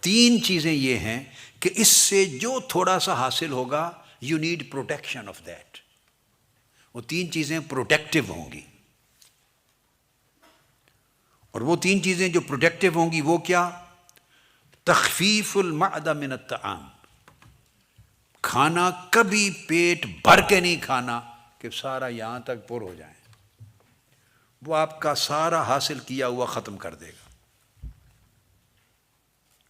تین چیزیں یہ ہیں کہ اس سے جو تھوڑا سا حاصل ہوگا you need protection of that. وہ تین چیزیں پروٹیکٹیو ہوں گی. اور وہ تین چیزیں جو پروٹیکٹیو ہوں گی وہ کیا؟ تخفیف المعدہ من الطعام. کھانا کبھی پیٹ بھر کے نہیں کھانا کہ سارا یہاں تک پر ہو جائے. وہ آپ کا سارا حاصل کیا ہوا ختم کر دے گا.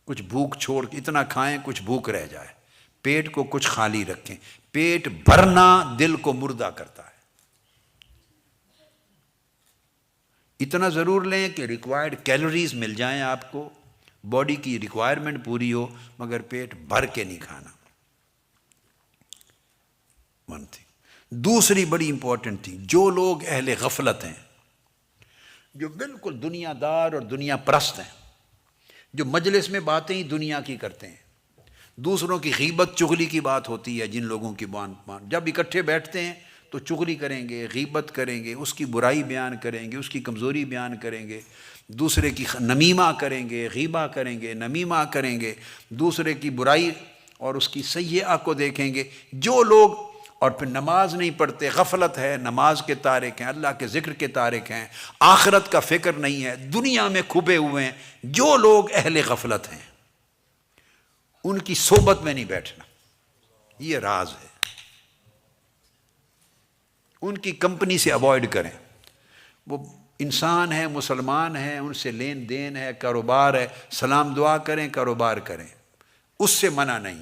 کچھ بھوک چھوڑ کے اتنا کھائیں کچھ بھوک رہ جائے. پیٹ کو کچھ خالی رکھیں. پیٹ بھرنا دل کو مردہ کرتا ہے. اتنا ضرور لیں کہ ریکوائرڈ کیلوریز مل جائیں آپ کو, باڈی کی ریکوائرمنٹ پوری ہو, مگر پیٹ بھر کے نہیں کھانا. One thing. دوسری بڑی امپورٹنٹ تھی, جو لوگ اہل غفلت ہیں, جو بالکل دنیا دار اور دنیا پرست ہیں, جو مجلس میں باتیں ہی دنیا کی کرتے ہیں, دوسروں کی غیبت چغلی کی بات ہوتی ہے, جن لوگوں کی جب اکٹھے بیٹھتے ہیں تو چغلی کریں گے, غیبت کریں گے, اس کی برائی بیان کریں گے, اس کی کمزوری بیان کریں گے, دوسرے کی نمیمہ کریں گے, غیبہ کریں گے, نمیمہ کریں گے, دوسرے کی برائی اور اس کی سیئہ کو دیکھیں گے. جو لوگ اور پھر نماز نہیں پڑھتے, غفلت ہے, نماز کے تارک ہیں, اللہ کے ذکر کے تارک ہیں, آخرت کا فکر نہیں ہے, دنیا میں کھپے ہوئے ہیں, جو لوگ اہل غفلت ہیں ان کی صحبت میں نہیں بیٹھنا. یہ راز ہے. ان کی کمپنی سے اوائڈ کریں. وہ انسان ہیں, مسلمان ہیں, ان سے لین دین ہے, کاروبار ہے, سلام دعا کریں, کاروبار کریں, اس سے منع نہیں.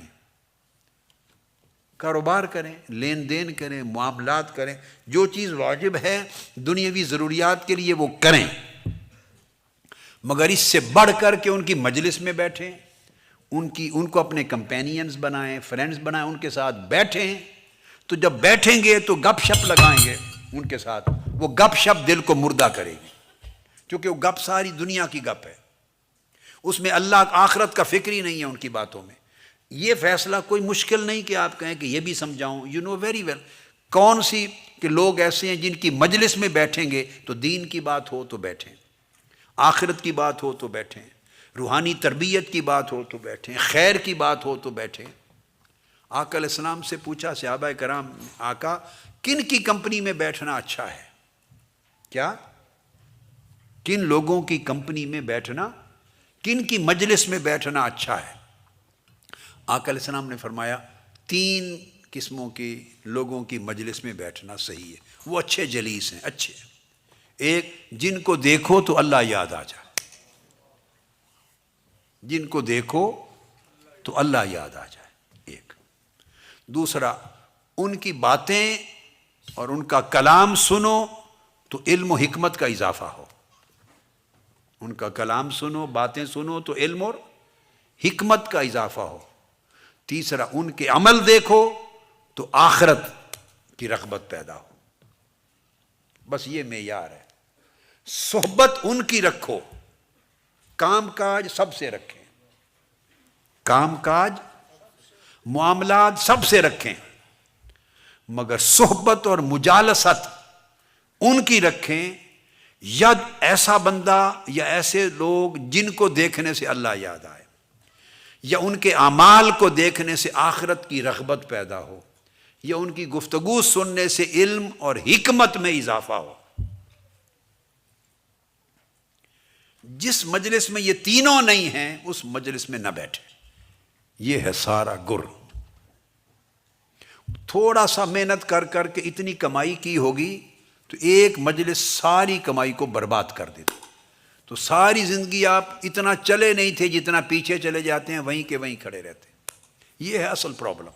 کاروبار کریں, لین دین کریں, معاملات کریں, جو چیز واجب ہے دنیاوی ضروریات کے لیے وہ کریں, مگر اس سے بڑھ کر کے ان کی مجلس میں بیٹھیں, ان کو اپنے کمپینینز بنائیں, فرینڈز بنائیں, ان کے ساتھ بیٹھیں. تو جب بیٹھیں گے تو گپ شپ لگائیں گے ان کے ساتھ, وہ گپ شپ دل کو مردہ کرے گی, کیونکہ وہ گپ ساری دنیا کی گپ ہے, اس میں اللہ آخرت کا فکر ہی نہیں ہے ان کی باتوں میں. یہ فیصلہ کوئی مشکل نہیں کہ آپ کہیں کہ یہ بھی سمجھاؤں. یو نو ویری ویل کون سی کہ لوگ ایسے ہیں جن کی مجلس میں بیٹھیں گے تو دین کی بات ہو تو بیٹھیں, آخرت کی بات ہو تو بیٹھیں, روحانی تربیت کی بات ہو تو بیٹھیں, خیر کی بات ہو تو بیٹھیں. آقا علیہ السلام سے پوچھا صحابہ کرام, آقا کن کی کمپنی میں بیٹھنا اچھا ہے؟ کیا کن لوگوں کی کمپنی میں بیٹھنا, کن کی مجلس میں بیٹھنا اچھا ہے؟ آقا علیہ السلام نے فرمایا 3 قسموں کے لوگوں کی مجلس میں بیٹھنا صحیح ہے, وہ اچھے جلیس ہیں, اچھے. ایک, جن کو دیکھو تو اللہ یاد آ جائے, جن کو دیکھو تو اللہ یاد آ جائے, ایک. دوسرا, ان کی باتیں اور ان کا کلام سنو تو علم و حکمت کا اضافہ ہو. ان کا کلام سنو, باتیں سنو تو علم اور حکمت کا اضافہ ہو. تیسرا, ان کے عمل دیکھو تو آخرت کی رغبت پیدا ہو. بس یہ معیار ہے. صحبت ان کی رکھو, کام کاج سب سے رکھیں, کام کاج معاملات سب سے رکھیں, مگر صحبت اور مجالست ان کی رکھیں یا ایسا بندہ یا ایسے لوگ جن کو دیکھنے سے اللہ یاد آئے, یا ان کے اعمال کو دیکھنے سے آخرت کی رغبت پیدا ہو, یا ان کی گفتگو سننے سے علم اور حکمت میں اضافہ ہو. جس مجلس میں یہ تینوں نہیں ہیں اس مجلس میں نہ بیٹھے. یہ ہے سارا گر. تھوڑا سا محنت کر کر کے اتنی کمائی کی ہوگی تو ایک مجلس ساری کمائی کو برباد کر دیتا. تو ساری زندگی آپ اتنا چلے نہیں تھے جتنا پیچھے چلے جاتے ہیں, وہیں کے وہیں کھڑے رہتے ہیں. یہ ہے اصل پرابلم.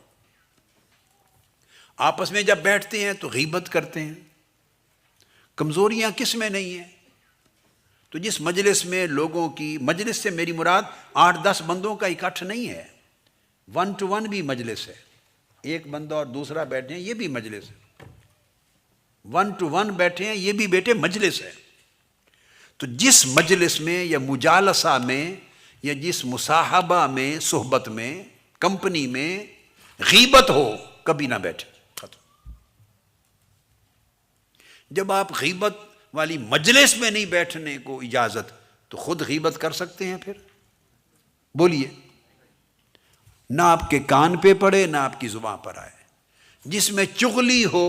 آپس میں جب بیٹھتے ہیں تو غیبت کرتے ہیں. کمزوریاں کس میں نہیں ہیں؟ تو جس مجلس میں لوگوں کی, مجلس سے میری مراد 8-10 بندوں کا اکٹھ نہیں ہے, 1 to 1 بھی مجلس ہے. ایک بندہ اور دوسرا بیٹھے ہیں یہ بھی مجلس ہے, 1 to 1 بیٹھے ہیں یہ بھی بیٹے مجلس ہے. تو جس مجلس میں یا مجالسہ میں یا جس مصاحبہ میں, صحبت میں, کمپنی میں غیبت ہو کبھی نہ بیٹھے. ختم. جب آپ غیبت والی مجلس میں نہیں بیٹھنے کو اجازت تو خود غیبت کر سکتے ہیں. پھر بولیے نہ آپ کے کان پہ پڑے نہ آپ کی زبان پر آئے، جس میں چغلی ہو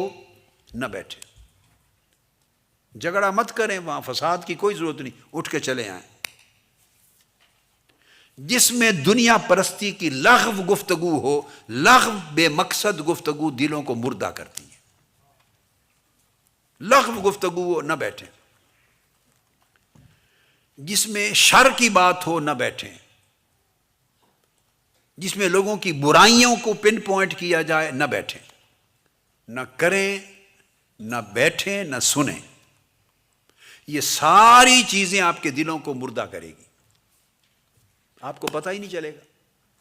نہ بیٹھے، جھگڑا مت کریں، وہاں فساد کی کوئی ضرورت نہیں، اٹھ کے چلے آئیں۔ جس میں دنیا پرستی کی لغو گفتگو ہو، لغو بے مقصد گفتگو دلوں کو مردہ کرتی ہے، لغو گفتگو ہو نہ بیٹھیں، جس میں شر کی بات ہو نہ بیٹھیں، جس میں لوگوں کی برائیوں کو پن پوائنٹ کیا جائے نہ بیٹھیں، نہ کریں، نہ بیٹھیں، نہ سنیں۔ یہ ساری چیزیں آپ کے دلوں کو مردہ کرے گی، آپ کو پتہ ہی نہیں چلے گا،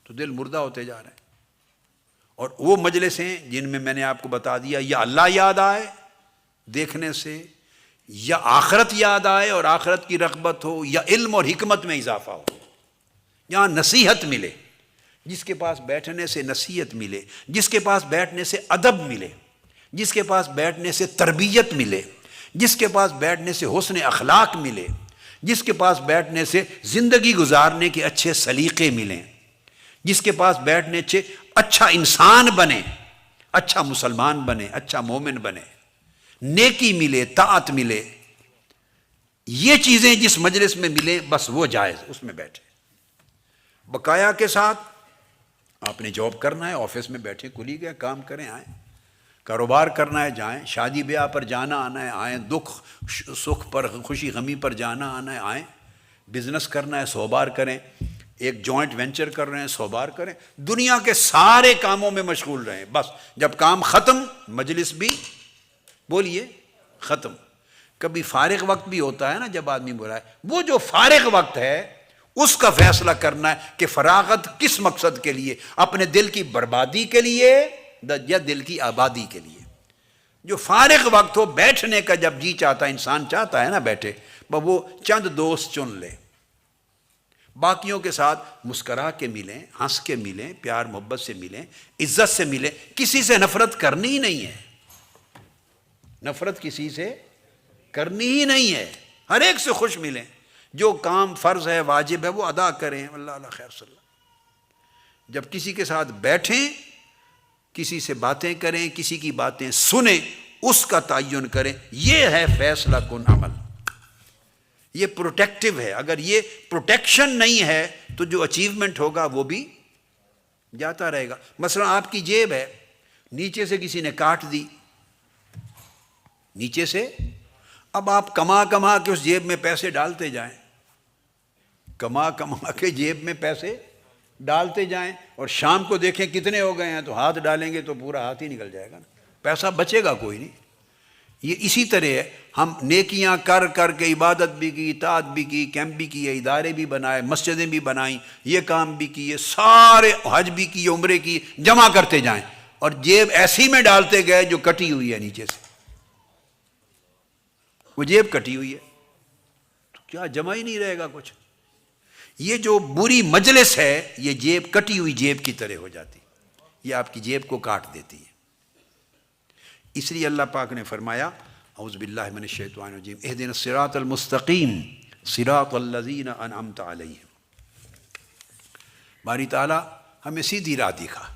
تو دل مردہ ہوتے جا رہے ہیں۔ اور وہ مجلس ہیں جن میں نے آپ کو بتا دیا، یا اللہ یاد آئے دیکھنے سے، یا آخرت یاد آئے اور آخرت کی رغبت ہو، یا علم اور حکمت میں اضافہ ہو، یہاں نصیحت ملے، جس کے پاس بیٹھنے سے نصیحت ملے، جس کے پاس بیٹھنے سے ادب ملے، جس کے پاس بیٹھنے سے تربیت ملے، جس کے پاس بیٹھنے سے حسن اخلاق ملے، جس کے پاس بیٹھنے سے زندگی گزارنے کے اچھے سلیقے ملیں، جس کے پاس بیٹھنے سے اچھا انسان بنے، اچھا مسلمان بنے، اچھا مومن بنے، نیکی ملے، طاعت ملے، یہ چیزیں جس مجلس میں ملیں بس وہ جائز، اس میں بیٹھے بقایا کے ساتھ۔ آپ نے جاب کرنا ہے، آفس میں بیٹھے کھلی گئے، کام کریں آئیں، کاروبار کرنا ہے جائیں، شادی بیاہ پر جانا آنا ہے آئیں، دکھ سکھ پر، خوشی غمی پر جانا آنا ہے آئیں، بزنس کرنا ہے 100 بار کریں، ایک جوائنٹ وینچر کر رہے ہیں 100 بار کریں، دنیا کے سارے کاموں میں مشغول رہیں، بس جب کام ختم مجلس بھی بولیے ختم۔ کبھی فارغ وقت بھی ہوتا ہے نا، جب آدمی بولا ہے، وہ جو فارغ وقت ہے اس کا فیصلہ کرنا ہے کہ فراغت کس مقصد کے لیے، اپنے دل کی بربادی کے لیے یا دل کی آبادی کے لیے۔ جو فارغ وقت ہو بیٹھنے کا، جب جی چاہتا ہے، انسان چاہتا ہے نا بیٹھے، وہ چند دوست چن لے، باقیوں کے ساتھ مسکرا کے ملیں، ہنس کے ملیں، پیار محبت سے ملیں، عزت سے ملیں، کسی سے نفرت کرنی ہی نہیں ہے، نفرت کسی سے کرنی ہی نہیں ہے، ہر ایک سے خوش ملیں، جو کام فرض ہے واجب ہے وہ ادا کریں، اللہ اللہ خیر صلی اللہ۔ جب کسی کے ساتھ بیٹھیں، کسی سے باتیں کریں، کسی کی باتیں سنیں، اس کا تعین کریں، یہ ہے فیصلہ کن عمل، یہ پروٹیکٹیو ہے۔ اگر یہ پروٹیکشن نہیں ہے تو جو اچیومنٹ ہوگا وہ بھی جاتا رہے گا۔ مثلا آپ کی جیب ہے، نیچے سے کسی نے کاٹ دی، نیچے سے، اب آپ کما کما کے اس جیب میں پیسے ڈالتے جائیں، کما کما کے جیب میں پیسے ڈالتے جائیں، اور شام کو دیکھیں کتنے ہو گئے ہیں تو ہاتھ ڈالیں گے تو پورا ہاتھ ہی نکل جائے گا نا، پیسہ بچے گا کوئی نہیں۔ یہ اسی طرح ہے، ہم نیکیاں کر کر کے عبادت بھی کی، اطاعت بھی کی، کیمپ بھی کیے، ادارے بھی بنائے، مسجدیں بھی بنائیں، یہ کام بھی کیے، سارے حج بھی کیے، عمرے کیے، جمع کرتے جائیں، اور جیب ایسی میں ڈالتے گئے جو کٹی ہوئی ہے نیچے سے، وہ جیب کٹی ہوئی ہے تو کیا جمع ہی نہیں رہے گا کچھ۔ یہ جو بری مجلس ہے یہ جیب کٹی ہوئی جیب کی طرح ہو جاتی، یہ آپ کی جیب کو کاٹ دیتی ہے۔ اس لیے اللہ پاک نے فرمایا، اعوذ باللہ من الشیطان الرجیم، اہدنا الصراط المستقیم صراط الذین انعمت علیہم۔ باری تعالیٰ ہمیں سیدھی راہ دکھا،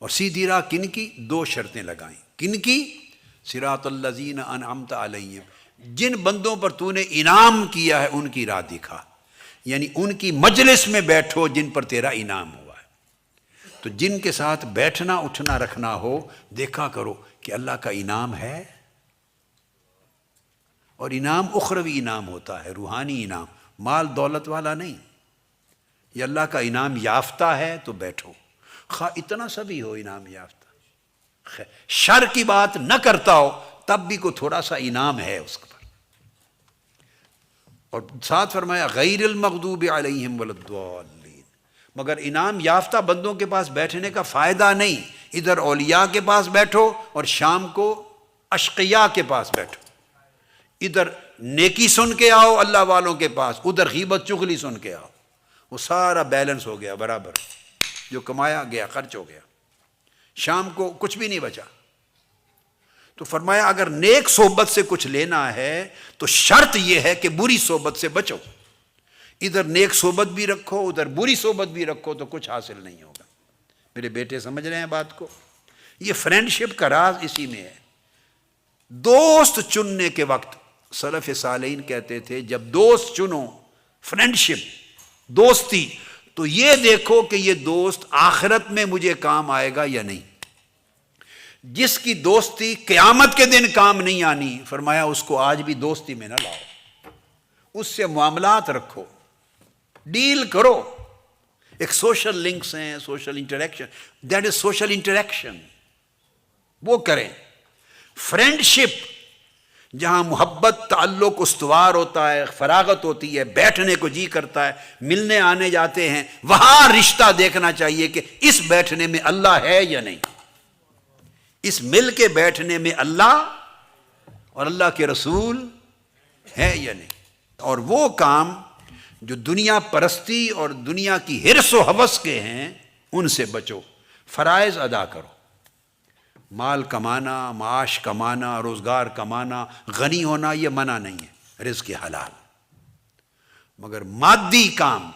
اور سیدھی راہ کن کی؟ 2 شرطیں لگائیں، کن کی؟ صراط الذین انعمت علیہم، جن بندوں پر تو نے انعام کیا ہے ان کی راہ دکھا، یعنی ان کی مجلس میں بیٹھو جن پر تیرا انعام ہوا ہے۔ تو جن کے ساتھ بیٹھنا اٹھنا رکھنا ہو، دیکھا کرو کہ اللہ کا انعام ہے، اور انعام اخروی انعام ہوتا ہے، روحانی انعام، مال دولت والا نہیں۔ یہ اللہ کا انعام یافتہ ہے تو بیٹھو، خواہ اتنا سا بھی ہو انعام یافتہ، شر کی بات نہ کرتا ہو تب بھی کوئی تھوڑا سا انعام ہے اس پر۔ اور ساتھ فرمایا غیر المغضوب علیہم ولا الضالین، مگر انعام یافتہ بندوں کے پاس بیٹھنے کا فائدہ نہیں، ادھر اولیاء کے پاس بیٹھو اور شام کو اشقیاء کے پاس بیٹھو، ادھر نیکی سن کے آؤ اللہ والوں کے پاس، ادھر غیبت چغلی سن کے آؤ، وہ سارا بیلنس ہو گیا برابر، جو کمایا گیا خرچ ہو گیا، شام کو کچھ بھی نہیں بچا۔ تو فرمایا اگر نیک صحبت سے کچھ لینا ہے تو شرط یہ ہے کہ بری صحبت سے بچو، ادھر نیک صحبت بھی رکھو ادھر بری صحبت بھی رکھو تو کچھ حاصل نہیں ہوگا۔ میرے بیٹے سمجھ رہے ہیں بات کو؟ یہ فرینڈشپ کا راز اسی میں ہے۔ دوست چننے کے وقت سلف صالحین کہتے تھے جب دوست چنو، فرینڈشپ، دوستی، تو یہ دیکھو کہ یہ دوست آخرت میں مجھے کام آئے گا یا نہیں۔ جس کی دوستی قیامت کے دن کام نہیں آنی، فرمایا اس کو آج بھی دوستی میں نہ لاؤ، اس سے معاملات رکھو، ڈیل کرو۔ ایک سوشل لنکس ہیں، social interaction, that is social interaction, وہ کریں۔ فرینڈشپ جہاں محبت تعلق استوار ہوتا ہے، فراغت ہوتی ہے، بیٹھنے کو جی کرتا ہے، ملنے آنے جاتے ہیں، وہاں رشتہ دیکھنا چاہیے کہ اس بیٹھنے میں اللہ ہے یا نہیں، اس مل کے بیٹھنے میں اللہ اور اللہ کے رسول ہے یا نہیں۔ اور وہ کام جو دنیا پرستی اور دنیا کی حرص و ہوس کے ہیں ان سے بچو، فرائض ادا کرو۔ مال کمانا، معاش کمانا، روزگار کمانا، غنی ہونا یہ منع نہیں ہے، رزق حلال، مگر مادی کام،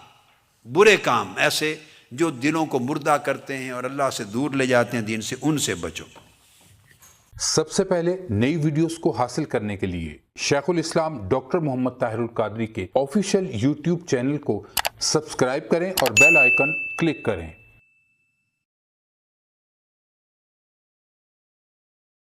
برے کام ایسے جو دلوں کو مردہ کرتے ہیں اور اللہ سے دور لے جاتے ہیں دین سے، ان سے بچو۔ سب سے پہلے نئی ویڈیوز کو حاصل کرنے کے لیے شیخ الاسلام ڈاکٹر محمد طاہر القادری کے آفیشیل یوٹیوب چینل کو سبسکرائب کریں اور بیل آئیکن کلک کریں۔